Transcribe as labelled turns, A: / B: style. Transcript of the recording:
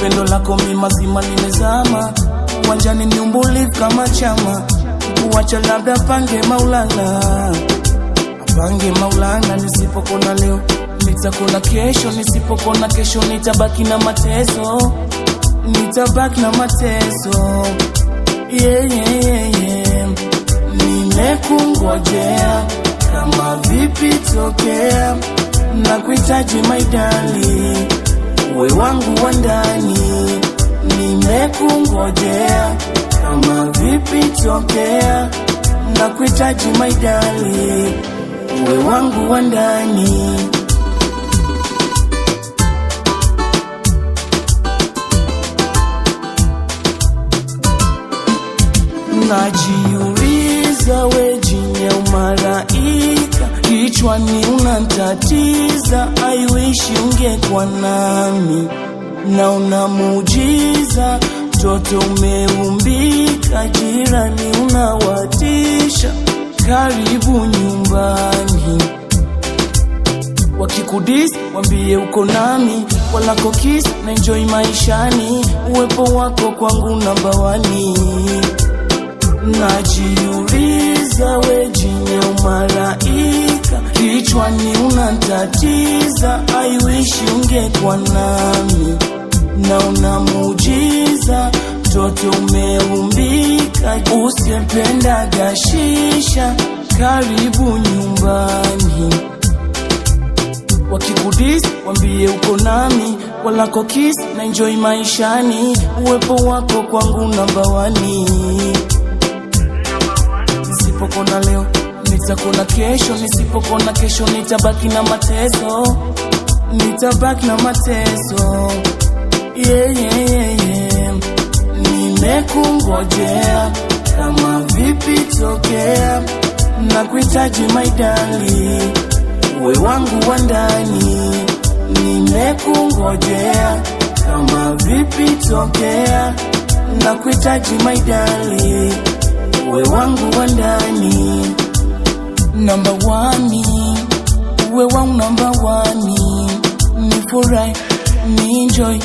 A: pendo lako mimi mazima nimezama, uwanjani ni umbulivu kama chama, kuacha labda pange Maulana, pange Maulana. Nisipokona leo nitakona kesho, nisipokona kesho nitabaki na mateso, nitabaki na mateso. Nimekungojea kama vipi tokea, nakuhitaji my darling, uwe wangu wa ndani. Nimekungojea kama vipi tokea, nakuhitaji my darling, uwe wangu wa ndani. Najiuliza we jini ya umalaika, kichwani unantatiza, I wish ungekuwa nami. Naona muujiza, mtoto umeumbika, jirani unawatisha, karibu nyumbani. Wakikudis wambie uko nami, walako kiss na enjoy maishani, uwepo wako kwangu namba 1. Najiuliza we jini ya umalaika, kichwani unantatiza, I wish ungekuwa nami. Naona muujiza, mtoto umeumbika, usiyempenda gashisha, karibu nyumbani. Wakikudis wambie uko nami, walako kiss na enjoy maishani, uwepo wako kwangu namba 1. Nisipokona leo nitakona kesho, nisipokona kesho nitabaki na mateso, nitabaki na mateso. Nimekungojea kama vipi tokea, nakuhitaji my darling, uwe wangu wa ndani. Nimekungojea kama vipi tokea, nakuhitaji my darling, uwe wangu wa ndani. Number 1, uwe wangu number 1. Nifurahi, ni enjoy,